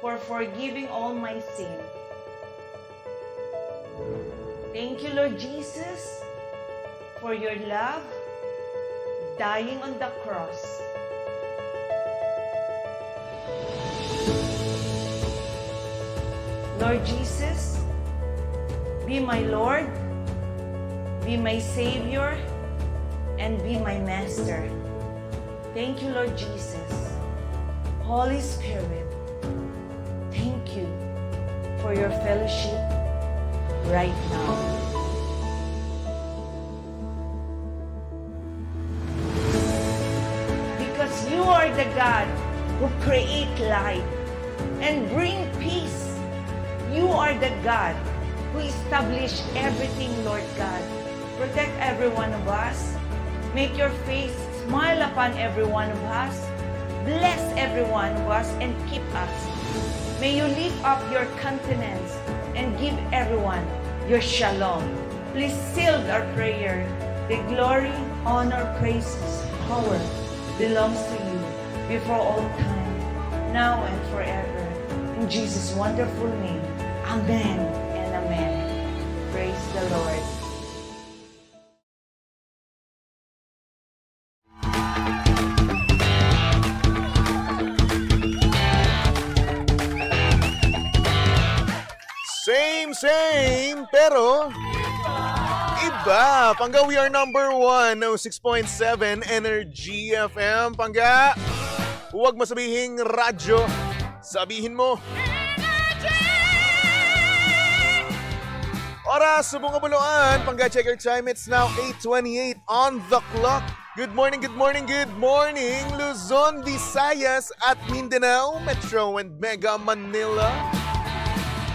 for forgiving all my sin. Thank you, Lord Jesus, for your love, dying on the cross. Lord Jesus, be my Lord, be my Savior, and be my Master. Thank you, Lord Jesus. Holy Spirit, thank you for your fellowship right now. Because you are the God who create light and bring peace. You are the God who establish everything, Lord God. Protect every one of us. Make your face smile upon every one of us. Bless every one of us and keep us. May you lift up your countenance and give everyone your shalom. Please seal our prayer. The glory, honor, praises, power belongs to you before all time, now and forever. In Jesus' wonderful name, amen and amen. Praise the Lord. Same, pero iba. Pangga, we are number 1, 6.7 Energy FM. Pangga, huwag mo sabihin radyo, sabihin mo oras, subong kabuluan. Pangga, check your time. It's now 8:28 on the clock. Good morning, good morning, good morning, Luzon, Visayas at Mindanao, Metro and Mega Manila.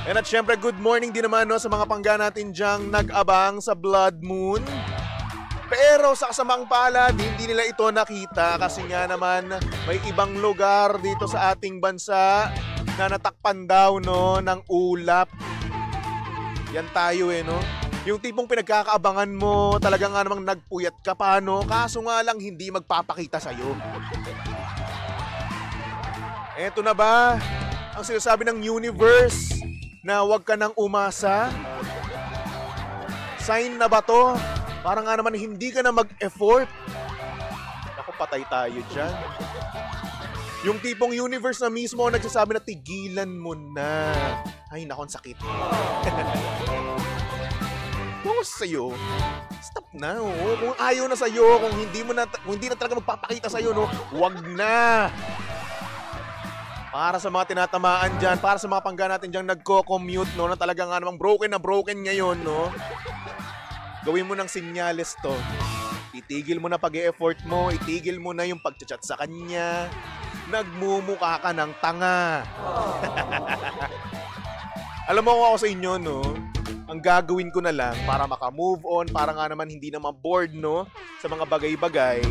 And at syempre, good morning din naman sa mga pangga natin dyang nag-abang sa Blood Moon. Pero sa kasamang palad, hindi nila ito nakita kasi nga naman may ibang lugar dito sa ating bansa na natakpan daw ng ulap. Yan tayo no? Yung tipong pinagkakaabangan mo, talaga nga namang nagpuyat ka pa kaso nga lang hindi magpapakita sa'yo. Eto na ba ang sinasabi ng universe na huwag ka nang umasa? Sign na ba to? Parang nga naman hindi ka na mag-effort. Ako, patay tayo dyan. Yung tipong universe na mismo nagsasabi na tigilan mo na. Ay, nakon sakit. Kung sa'yo, stop na. Oh. Kung ayaw na sa'yo, kung hindi na talaga magpapakita sa'yo, huwag na. Para sa mga tinatamaan dyan, para sa mga pangga natin dyan nagko-commute, na talaga nga namang broken na broken ngayon, gawin mo ng sinyales to. Itigil mo na pag-e-effort mo, itigil mo na yung pag-chat sa kanya. Nagmumukha ka ng tanga. Alam mo ako sa inyo, ang gagawin ko na lang para maka-move on, para nga naman hindi naman bored, sa mga bagay-bagay,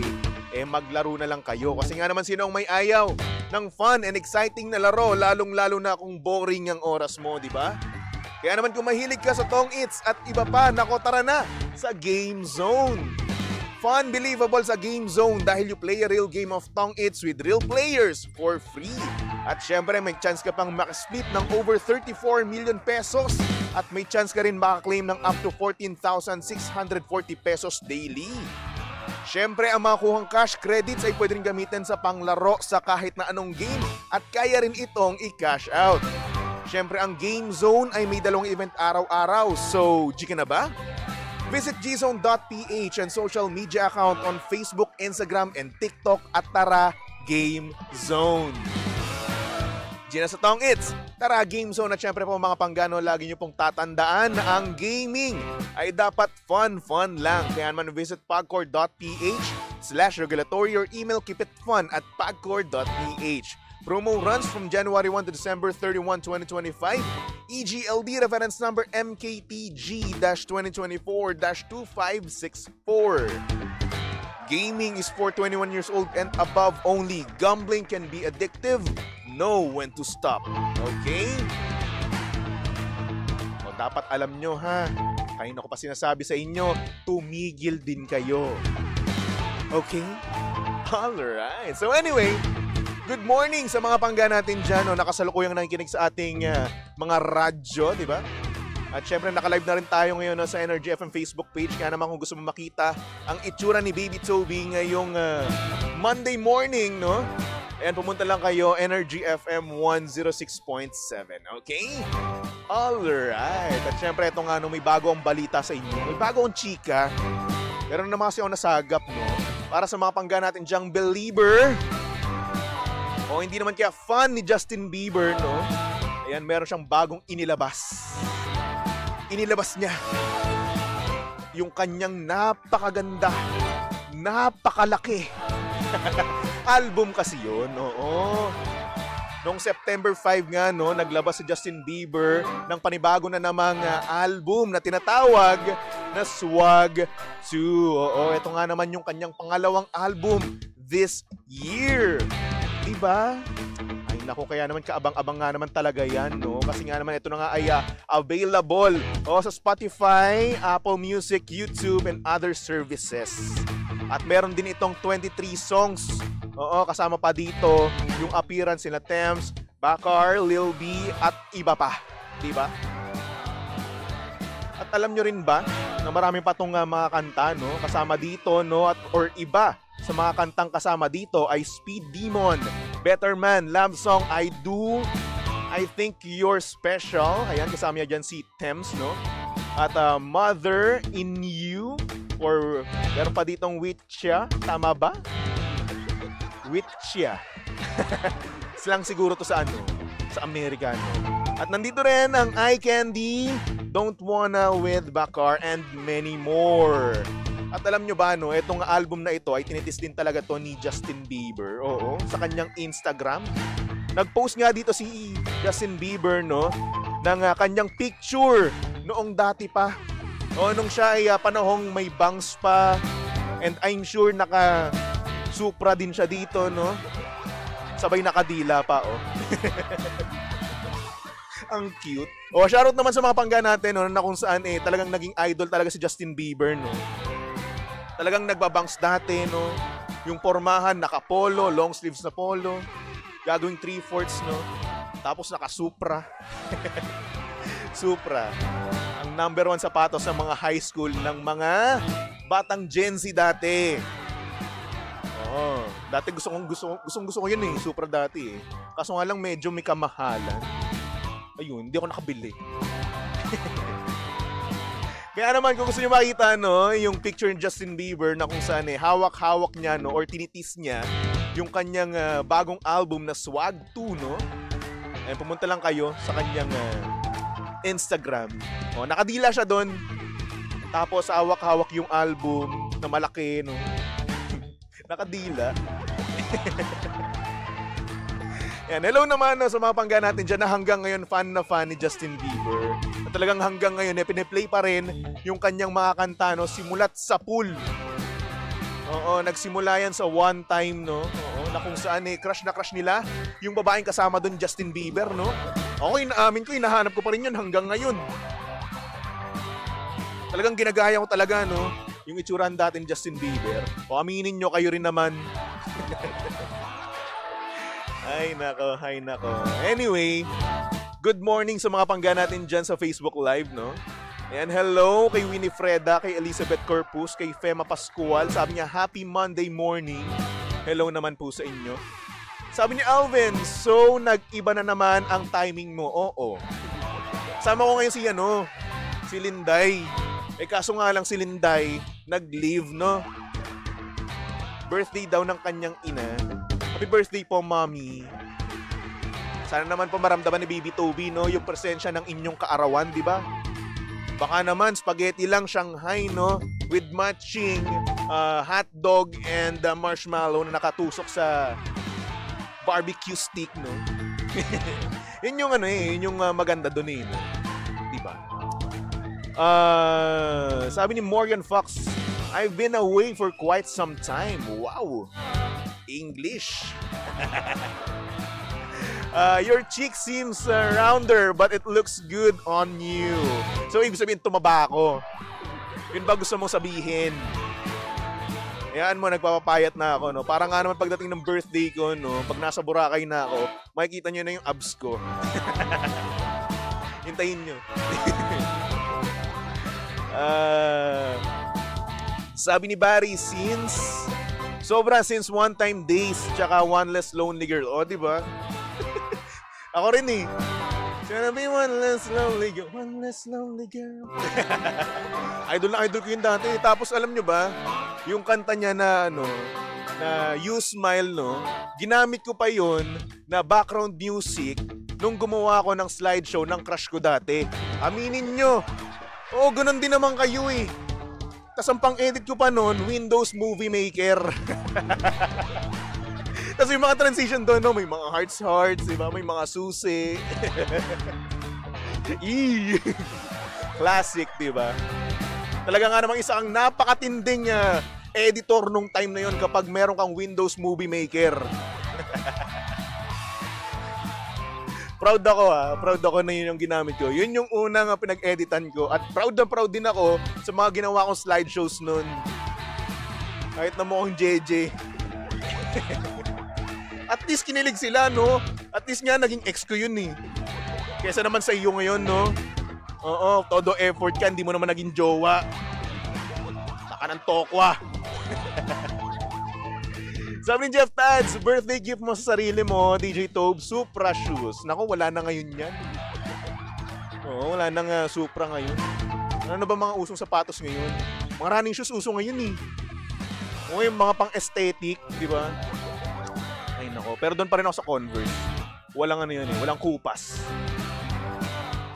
maglaro na lang kayo. Kasi nga naman sino ang may ayaw ng fun and exciting na laro, lalong-lalo na kung boring ang oras mo, di ba? Kaya naman kung mahilig ka sa Tong Its at iba pa, nako tara na sa Game Zone. Fun, believable sa Game Zone dahil you play a real game of Tong Its with real players for free. At syempre may chance ka pang makasplit ng over 34 million pesos at may chance ka rin makaklaim ng up to 14,640 pesos daily. Syempre, ang mga kuhang cash credits ay pwede rin gamitin sa panglaro sa kahit na anong game at kaya rin itong i-cash out. Syempre, ang Game Zone ay may 2 event araw-araw. So, G ka na ba? Visit gzone.ph and social media account on Facebook, Instagram, and TikTok at tara Game Zone. G na sa Tong Its, tara Game Zone. At syempre po mga panggano, lagi nyo pong tatandaan na ang gaming ay dapat fun lang. Kaya naman visit pagcore.ph/regulatory or email keepitfun@pagcore.ph. Promo runs from January 1 to December 31, 2025. EGLD reference number MKTG-2024-2564. Gaming is for 21 years old and above only. Gambling can be addictive. Know when to stop. Okay? O, dapat alam nyo ha. Kanina ko pa sinasabi sa inyo, tumigil din kayo. Okay? Alright. So anyway, Good morning sa mga pangga natin dyan, no? Nakasalukuyang nakikinig sa ating mga radyo, di ba? At syempre, naka-live na rin tayo ngayon sa Energy FM Facebook page. Kaya naman kung gusto mo makita ang itsura ni Baby Toby ngayong Monday morning, no? Ayan, pumunta lang kayo, Energy FM 106.7, okay? Alright. At syempre, ito nga, no, may bago ang balita sa inyo. May bago ang chika. Meron naman kasi ako nasagap, no? Para sa mga pangga natin dyang believer, o hindi naman kaya fan ni Justin Bieber, no? Ayan, meron siyang bagong inilabas. Inilabas niya yung kanyang napakaganda, napakalaki album kasi yun, oo. Noong September 5 nga, no, naglabas si Justin Bieber ng panibago na namang album na tinatawag na Swag 2. Oo, ito nga naman yung kanyang pangalawang album this year. Diba? Ay naku, kaya naman kaabang-abang nga naman talaga yan, no? Kasi nga naman ito na nga ay available sa Spotify, Apple Music, YouTube, and other services. At meron din itong 23 songs. Oo, kasama pa dito yung appearance nila Tems, Bakar, Lil B, at iba pa. Diba? At alam nyo rin ba na marami pa itong mga kanta, no? Kasama dito, no? Or iba sa mga kantang kasama dito ay Speed Demon, Better Man, Love Song, I Do, I Think You're Special. Ayan, kasama niya dyan si Tems, no? At Mother in You, or meron pa ditong Witchia. Tama ba? Witchia. Slang siguro to sa sa Amerikano. At nandito rin ang Eye Candy, Don't Wanna with Bakar, and many more. At alam nyo ba, no, itong album na ito ay tinitis din talaga to ni Justin Bieber. Oo, sa kanyang Instagram. Nag-post nga dito si Justin Bieber, no, ng kanyang picture noong dati pa. O, nung siya ay panahong may bangs pa. And I'm sure naka-supra din siya dito, no. Sabay nakadila pa, oh. Ang cute. O, shoutout naman sa mga pangga natin, no, na kung saan talagang naging idol talaga si Justin Bieber, no. Talagang nagbabangs dati, no? Yung pormahan, naka-polo, long sleeves na polo. Gagawing 3/4, no? Tapos naka-Supra. Supra. Ang number 1 sapatos ng mga high school ng mga batang Gen Z dati. Oo. Dati gusto ko yun eh. Supra dati eh. Kaso nga lang medyo may kamahalan. Ayun, hindi ako nakabili. Kaya naman kung gusto niyo makita, no, yung picture ni Justin Bieber na kung saan hawak-hawak niya, no, or tinitis niya yung kanyang bagong album na Swag 2, no. Ay pumunta lang kayo sa kanyang Instagram. O, nakadila siya doon. Tapos hawak-hawak yung album na malaki, no. Nakadila. Yan, hello naman sa mga pangga natin dyan na hanggang ngayon fan na fan ni Justin Bieber. At talagang hanggang ngayon piniplay pa rin yung kanyang mga kanta, no, simulat sa pool. Oo, nagsimula yan sa One Time, no. Oo, na kung saan crush na crush nila yung babaeng kasama doon, Justin Bieber, no. Ako, inaamin ko, hinahanap ko pa rin yun hanggang ngayon. Talagang ginagaya ko talaga, no, yung itsura natin Justin Bieber. O aminin nyo, kayo rin naman. Ay nako. Anyway, good morning sa mga pangga natin dyan sa Facebook Live, no? And hello kay Winifreda, kay Elizabeth Corpus, kay Fema Pascual. Sabi niya, happy Monday morning. Hello naman po sa inyo. Sabi ni Alvin, so nag-iba na naman ang timing mo. Oo. Sama ko ngayon si Linday. Kaso nga lang si Linday, nag-leave, no? Birthday daw ng kanyang ina. Happy birthday po, Mommy. Sana naman po maramdaman ni Baby Toby, no, yung presensya ng inyong kaarawan, di ba? Baka naman spaghetti lang Shanghai, no, with matching hotdog and marshmallow na nakatusok sa barbecue stick, no. Yun yung yun yung maganda doon eh, no? Di ba? Sabi ni Morgan Fox, I've been away for quite some time. Wow. English. Your cheek seems rounder but it looks good on you. So, ibig sabihin, tumaba ako. Yun ba gusto mong sabihin? Hayaan mo, nagpapapayat na ako, no? Parang nga naman pagdating ng birthday ko, no? Pag nasa Boracay na ako, makikita nyo na yung abs ko. Hintayin nyo. Sabi ni Barry, since one time days, tsaka one less lonely girl. O, diba? Ako rin eh. Gonna be one less lonely girl. One less lonely girl. Idol na idol ko yun dati. Tapos alam nyo ba, yung kanta niya na na You Smile, no? Ginamit ko pa yun na background music nung gumawa ko ng slideshow ng crush ko dati. Aminin nyo. Oo, ganun din naman kayo eh. Tas ang pang-edit ko pa nun, Windows Movie Maker. Tapos yung mga transition doon, no? May mga hearts, diba? May mga susi. Classic, diba? Talaga nga namang isa kang napakatinding editor nung time na yon kapag meron kang Windows Movie Maker. Proud ako na yun yung ginamit ko. Yun yung unang pinag-editan ko. At proud na proud din ako sa mga ginawa kong slideshows nun. Kahit na mo akong JJ. At least kinilig sila, no? At least nga naging ex ko yun eh. Kesa naman sa iyo ngayon, no? Oo, todo effort ka, hindi mo naman naging jowa. Taka ng tokwa. Sabi ni Jeff Tads, birthday gift mo sa sarili mo, DJ Tobe, Supra shoes. Naku, wala na ngayon yan. Oo, wala nang Supra ngayon. Ano ba mga usong sapatos ngayon? Mga running shoes uso ngayon eh. O yung mga pang-aesthetic, di ba? Ay nako, pero doon pa rin ako sa Converse. Walang yun eh, walang kupas.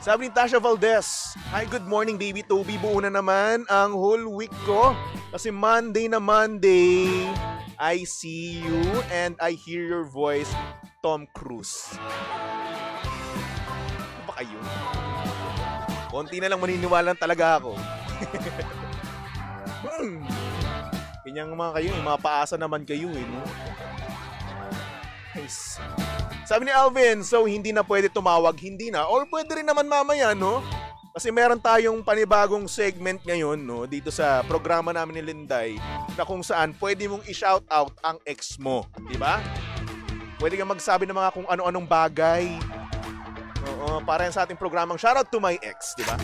Sabi ni Tasha Valdez, hi, good morning baby Toby. Buo na naman ang whole week ko. Kasi Monday na Monday, I see you and I hear your voice, Tom Cruise. Ano ba kayo? Konti na lang maniniwala talaga ako. Kanyang mga kayo, mga paasa naman kayo eh, no? Nice. Sabi ni Alvin, so hindi na pwede tumawag, hindi na. Or pwede rin naman mamaya, no? Kasi meron tayong panibagong segment ngayon, no? Dito sa programa namin ni Linday, na kung saan pwede mong i-shout out ang ex mo. Diba? Pwede kang magsabi ng mga kung ano-anong bagay. Oo, para yan sa ating programang Shoutout to My Ex, diba?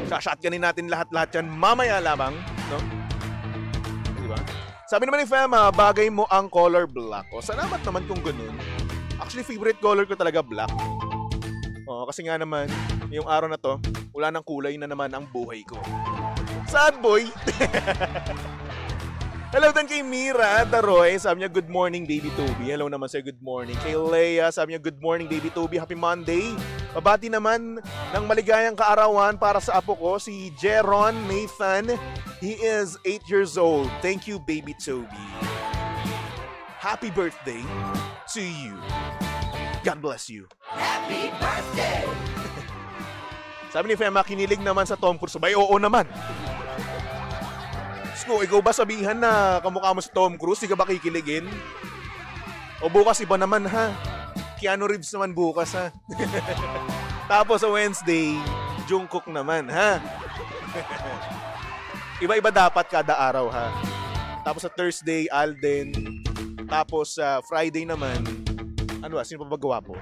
Shotgunin natin lahat-lahat yan mamaya lamang, no? Diba? Sabi naman ni Fema, bagay mo ang color black. O, salamat naman kung ganun. Actually, favorite color ko talaga black. O, kasi nga naman, yung araw na to, wala nang kulay na naman ang buhay ko. Sad boy! Hello din kay Mira Daroy. Sabi niya, good morning, baby Toby. Hello naman sa'yo, good morning. Kay Leia, sabi niya, good morning, baby Toby. Happy Monday. Pabati naman ng maligayang kaarawan para sa apo ko, si Jeron Nathan. He is 8 years old. Thank you, baby Toby. Happy birthday to you. God bless you. Happy birthday! Sabi ni Fema, kinilig naman sa Tom Cruise. Bay, oo naman. Sko, ikaw ba sabihan na kamukha mo si Tom Cruise? Di ka ba kikiligin? O bukas iba naman ha. Keanu Reeves naman bukas ha. Tapos sa Wednesday, Jungkook naman ha. Iba-iba dapat kada araw ha. Tapos sa Thursday, Alden. Tapos sa Friday naman, ano ba? Sino pa ba gwapo?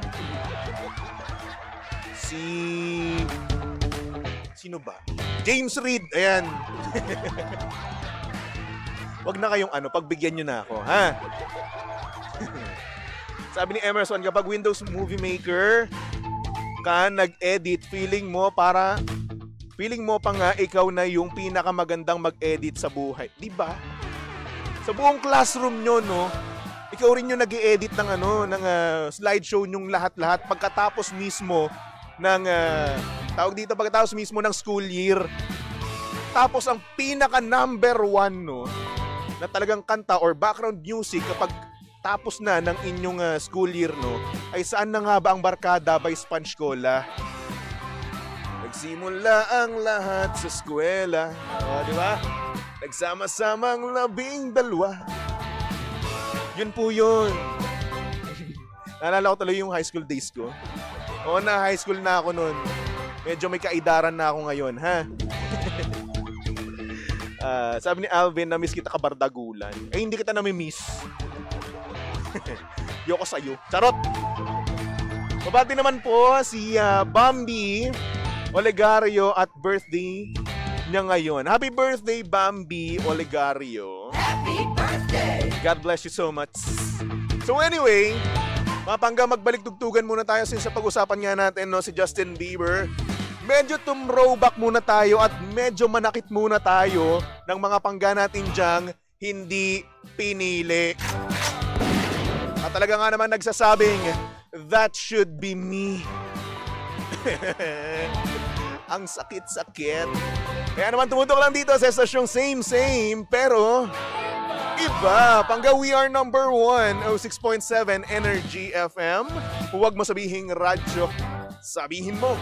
Sino ba? James Reid. Ayan. Wag na kayong pagbigyan nyo na ako, ha? Sabi ni Emerson, kapag Windows Movie Maker ka nag-edit, feeling mo pa nga ikaw na yung pinakamagandang mag-edit sa buhay. Diba? Sa buong classroom nyo, no? Ikaw rin yung nag-edit ng slideshow nyong lahat-lahat pagkatapos mismo ng pagkatapos mismo ng school year. Tapos ang pinaka number 1, no, na talagang kanta or background music kapag tapos na ng inyong school year, no, ay Saan na nga ba ang Barkada by Sponge Cola. Nagsimula ang lahat sa eskwela. O, di ba? Nagsama-samang 12. Yun po yun. Naalala ko tuloy yung high school days ko. Oo na, high school na ako nun. Medyo may kaidaran na ako ngayon, ha? Sabi ni Alvin, na-miss kita kabardagulan. Eh, hindi kita nami-miss. Yoko sa'yo. Charot! Babati naman po si Bambi Olegario at birthday niya ngayon. Happy birthday, Bambi Olegario. Happy birthday! God bless you so much. So anyway, mga pangga, magbalik tugtugan muna tayo since sa pag-usapan nga natin, no, si Justin Bieber. Medyo tumrowback muna tayo at medyo manakit muna tayo ng mga pangga natin dyang hindi pinili. At talaga nga naman nagsasabing, that should be me. Ang sakit-sakit. Kaya naman tumutok lang dito sa estasyong same, pero iba. Pangga, we are number 1, 06.7 Energy FM. Huwag mo sabihing radyo. Sabihin mo.